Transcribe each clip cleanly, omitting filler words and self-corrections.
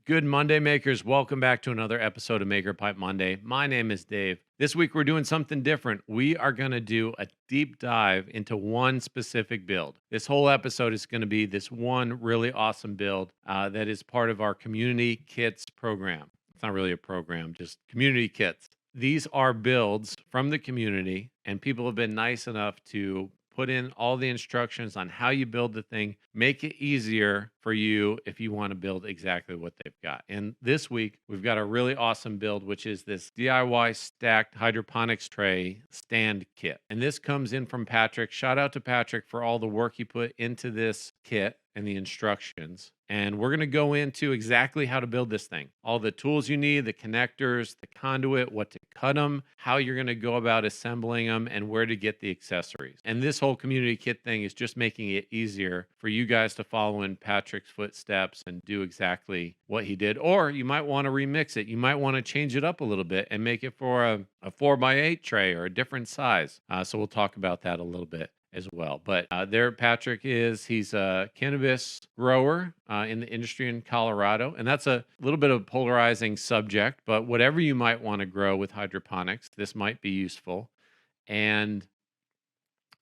Good Monday makers. Welcome back to another episode of Maker Pipe Monday. My name is Dave. This week we're doing something different. We are going to do a deep dive into one specific build. This whole episode is going to be this one really awesome build that is part of our community kits program. It's not really a program, just community kits. These are builds from the community, and people have been nice enough to put in all the instructions on how you build the thing, make it easier for you if you want to build exactly what they've got. And this week, we've got a really awesome build, which is this DIY stacked hydroponics tray stand kit. And this comes in from Patrick. Shout out to Patrick for all the work he put into this kit and the instructions. And we're going to go into exactly how to build this thing. All the tools you need, the connectors, the conduit, what to cut them, how you're going to go about assembling them, and where to get the accessories. And this whole community kit thing is just making it easier for you guys to follow in Patrick's footsteps and do exactly what he did. Or you might want to remix it. You might want to change it up a little bit and make it for a 4x8 tray or a different size. So we'll talk about that a little bit as well. But there Patrick is. He's a cannabis grower in the industry in Colorado. And that's a little bit of a polarizing subject, but whatever you might want to grow with hydroponics, this might be useful. And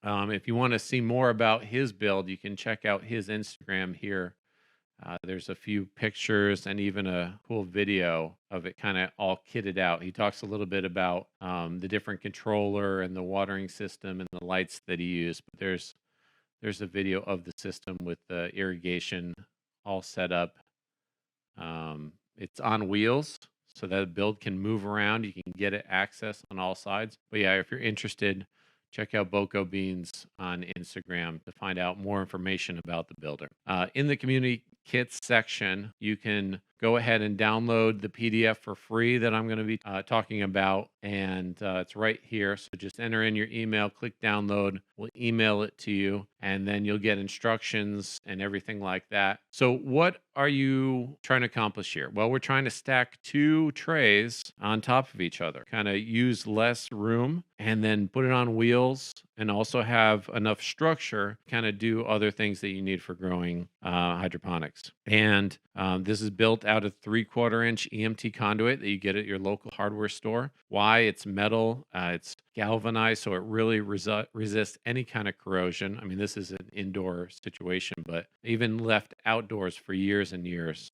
if you want to see more about his build, you can check out his Instagram here. There's a few pictures and even a cool video of it kind of all kitted out. He talks a little bit about the different controller and the watering system and the lights that he used. But there's a video of the system with the irrigation all set up. It's on wheels, so that the build can move around. You can get it access on all sides. But yeah, if you're interested, check out Boko Beans on Instagram to find out more information about the builder. In the community kits section, you can go ahead and download the PDF for free that I'm going to be talking about. And it's right here. So just enter in your email, click download. We'll email it to you. And then you'll get instructions and everything like that. So what are you trying to accomplish here? Well, we're trying to stack two trays on top of each other, kind of use less room and then put it on wheels and also have enough structure to kind of do other things that you need for growing hydroponics. And this is built out of 3/4-inch EMT conduit that you get at your local hardware store. Why? It's metal, it's galvanized, so it really resists any kind of corrosion. I mean, this is an indoor situation, but even left outdoors for years and years,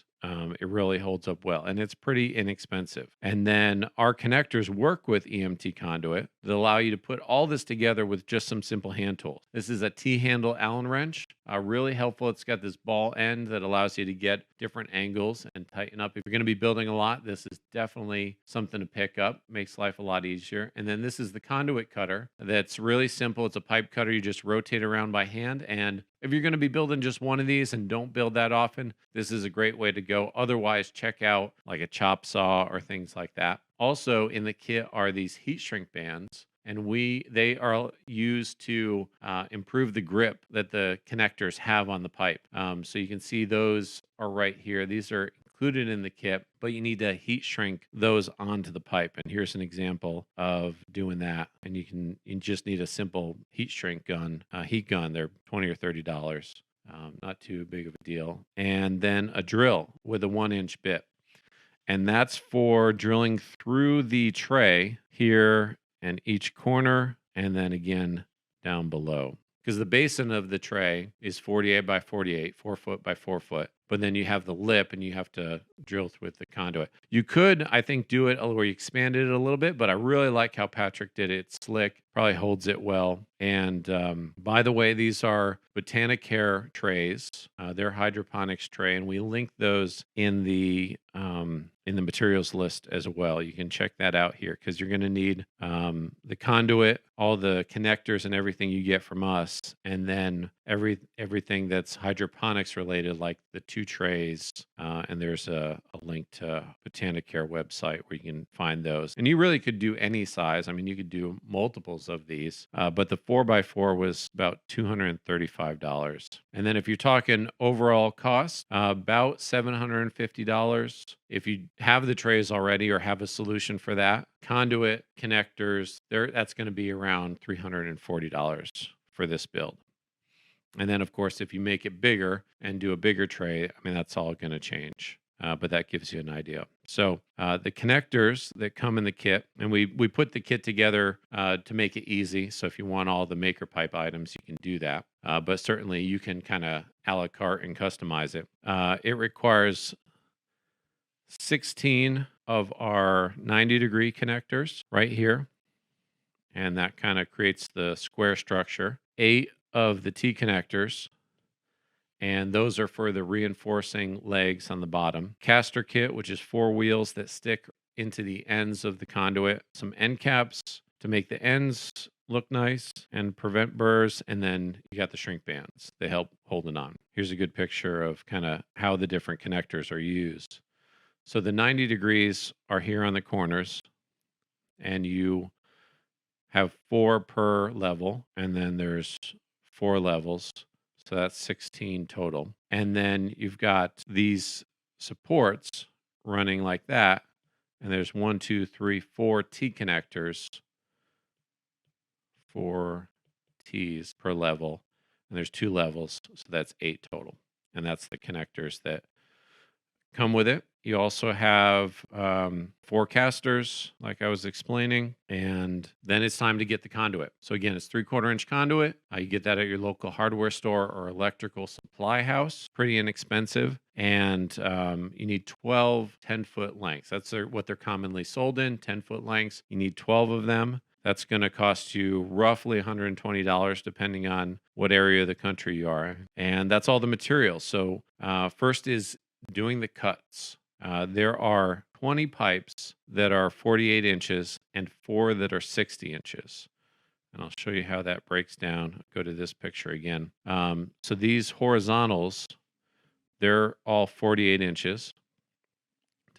it really holds up well, and it's pretty inexpensive. And then our connectors work with EMT conduit that allow you to put all this together with just some simple hand tools. This is a T-handle Allen wrench, really helpful. It's got this ball end that allows you to get different angles and tighten up. If you're going to be building a lot, this is definitely something to pick up. Makes life a lot easier. And then this is the conduit cutter that's really simple. It's a pipe cutter. You just rotate around by hand. And if you're going to be building just one of these and don't build that often, this is a great way to go. Otherwise, check out like a chop saw or things like that. Also in the kit are these heat shrink bands, and they are used to improve the grip that the connectors have on the pipe. So you can see those are right here. These are included in the kit, but you need to heat shrink those onto the pipe. And here's an example of doing that. And you just need a simple heat shrink gun, heat gun. They're $20 or $30. Not too big of a deal. And then a drill with a 1-inch bit. And that's for drilling through the tray here and each corner, and then again down below. Because the basin of the tray is 48 by 48, 4 foot by 4 foot. But then you have the lip and you have to drill through with the conduit. You could, I think, do it where you expanded it a little bit, but I really like how Patrick did it. It's slick, probably holds it well. And by the way, these are Botanicare trays. They're hydroponics tray, and we link those in the materials list as well. You can check that out here because you're going to need the conduit, all the connectors and everything you get from us, and then everything that's hydroponics related, like the two trays. And there's a link to Botanicare website where you can find those. And you really could do any size. I mean, you could do multiples of these, but the 4x4 was about $235. And then if you're talking overall cost, about $750. If you have the trays already or have a solution for that, conduit, connectors, that's going to be around $340 for this build. And then, of course, if you make it bigger and do a bigger tray, I mean, that's all going to change. but that gives you an idea. So the connectors that come in the kit, and we put the kit together to make it easy. So if you want all the maker pipe items, you can do that. But certainly you can kind of a la carte and customize it. It requires 16 of our 90-degree connectors right here, and that kind of creates the square structure. 8 of the T connectors, and those are for the reinforcing legs on the bottom. Caster kit, which is 4 wheels that stick into the ends of the conduit. Some end caps to make the ends look nice and prevent burrs. And then you got the shrink bands. They help hold it on. Here's a good picture of kind of how the different connectors are used. So the 90 degrees are here on the corners, and you have 4 per level, and then there's 4 levels. So that's 16 total. And then you've got these supports running like that. And there's 1, 2, 3, 4 T connectors, 4 T's per level. And there's 2 levels. So that's 8 total. And that's the connectors that come with it. You also have 4 casters, like I was explaining, and then it's time to get the conduit. So again, it's 3/4 inch conduit. You get that at your local hardware store or electrical supply house. Pretty inexpensive, and you need 12 10-foot lengths. That's what they're commonly sold in, 10-foot lengths. You need 12 of them. That's going to cost you roughly $120, depending on what area of the country you are. And that's all the materials. So first is doing the cuts. There are 20 pipes that are 48 inches and 4 that are 60 inches. And I'll show you how that breaks down. Go to this picture again. So these horizontals, they're all 48 inches.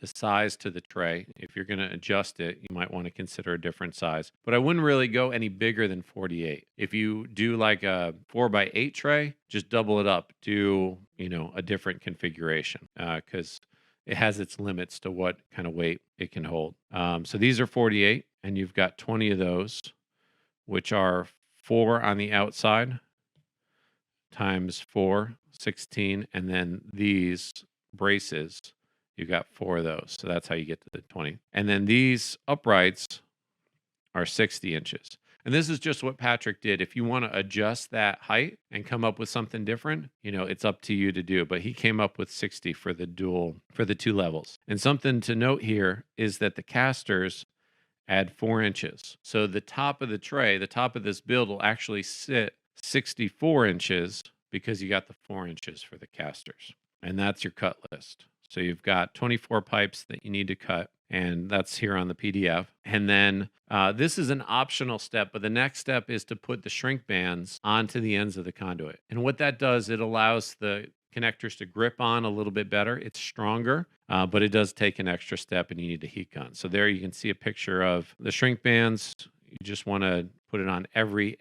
To size to the tray. If you're going to adjust it, you might want to consider a different size. But I wouldn't really go any bigger than 48. If you do like a 4x8 tray, just double it up. Do, a different configuration because it has its limits to what kind of weight it can hold. So these are 48, and you've got 20 of those, which are 4 on the outside times 4, 16, and then these braces, you got 4 of those. So that's how you get to the 20. And then these uprights are 60 inches. And this is just what Patrick did. If you want to adjust that height and come up with something different, it's up to you to do. But he came up with 60 for the 2 levels. And something to note here is that the casters add 4 inches. So the top of the tray, the top of this build will actually sit 64 inches because you got the 4 inches for the casters. And that's your cut list. So you've got 24 pipes that you need to cut, and that's here on the PDF. And then this is an optional step, but the next step is to put the shrink bands onto the ends of the conduit. And what that does, it allows the connectors to grip on a little bit better. It's stronger, but it does take an extra step, and you need a heat gun. So there you can see a picture of the shrink bands. You just want to put it on every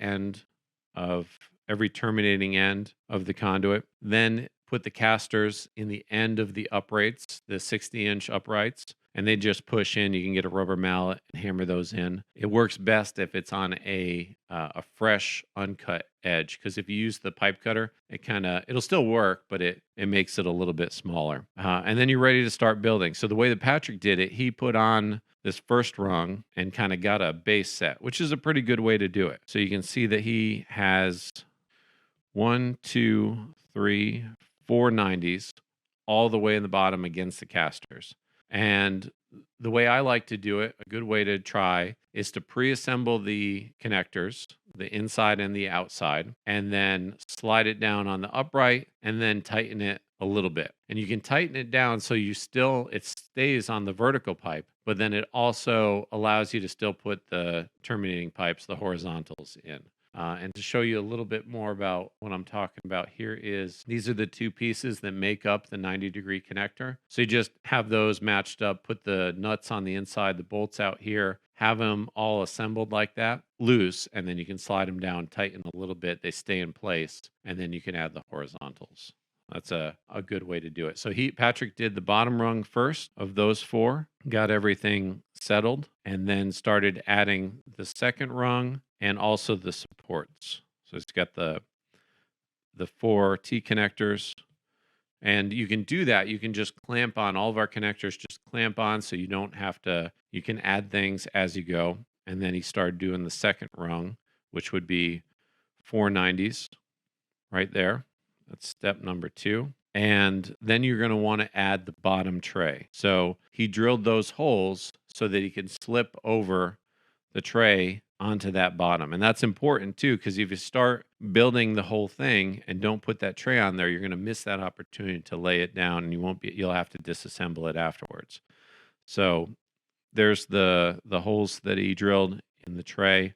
terminating end of the conduit. Then put the casters in the end of the uprights, the 60-inch uprights, and they just push in. You can get a rubber mallet and hammer those in. It works best if it's on a fresh, uncut edge, because if you use the pipe cutter, it'll still work, but it makes it a little bit smaller. And then you're ready to start building. So the way that Patrick did it, he put on this first rung and kind of got a base set, which is a pretty good way to do it. So you can see that he has 1, 2, 3, 4 90s all the way in the bottom against the casters. And the way I like to do it, a good way to try, is to pre-assemble the connectors, the inside and the outside, and then slide it down on the upright and then tighten it a little bit. And you can tighten it down so it stays on the vertical pipe, but then it also allows you to still put the terminating pipes, the horizontals, in. And to show you a little bit more about what I'm talking about here these are the 2 pieces that make up the 90-degree connector. So you just have those matched up, put the nuts on the inside, the bolts out here, have them all assembled like that, loose, and then you can slide them down, tighten a little bit, they stay in place, and then you can add the horizontals. That's a good way to do it. So Patrick did the bottom rung first of those 4, got everything settled, and then started adding the second rung and also the supports. So it's got the 4 T connectors, And you can do that. You can just clamp on all of our connectors, just clamp on so you don't have to, you can add things as you go. And then he started doing the second rung, which would be 490s right there. That's step number 2. And then you're going to want to add the bottom tray. So he drilled those holes so that he can slip over the tray onto that bottom. And that's important too, because if you start building the whole thing and don't put that tray on there, you're going to miss that opportunity to lay it down, and you'll have to disassemble it afterwards. So there's the holes that he drilled in the tray,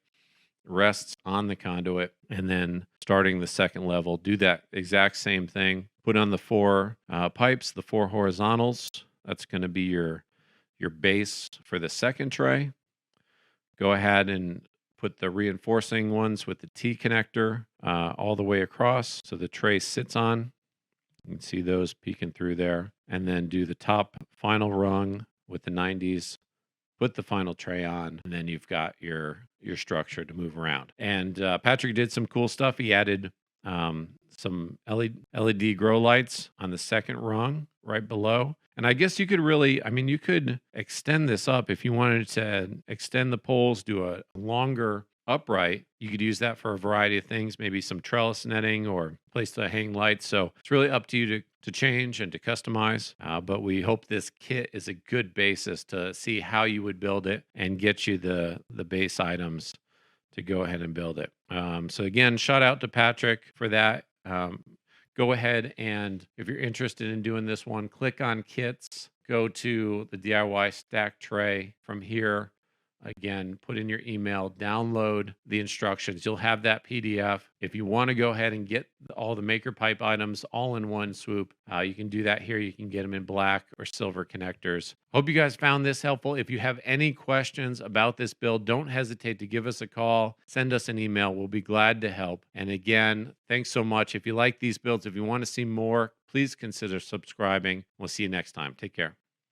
rests on the conduit, and then starting the second level, do that exact same thing. Put on the 4 pipes, the 4 horizontals. That's going to be your base for the second tray. Go ahead and put the reinforcing ones with the T connector all the way across so the tray sits on. You can see those peeking through there. And then do the top final rung with the 90s. Put the final tray on, and then you've got your structure to move around. And Patrick did some cool stuff. He added some LED grow lights on the second rung right below. And I guess you could really, I mean, you could extend this up if you wanted to extend the poles, do a longer upright. You could use that for a variety of things, maybe some trellis netting or place to hang lights. So it's really up to you to change and to customize. But we hope this kit is a good basis to see how you would build it and get you the base items to go ahead and build it. So again, shout out to Patrick for that. Go ahead, and if you're interested in doing this one, click on kits, go to the DIY stack tray. From here, again, put in your email, download the instructions. You'll have that PDF. If you want to go ahead and get all the Maker Pipe items all in one swoop, you can do that here. You can get them in black or silver connectors. Hope you guys found this helpful. If you have any questions about this build, don't hesitate to give us a call, send us an email. We'll be glad to help. And again, thanks so much. If you like these builds, if you want to see more, please consider subscribing. We'll see you next time. Take care.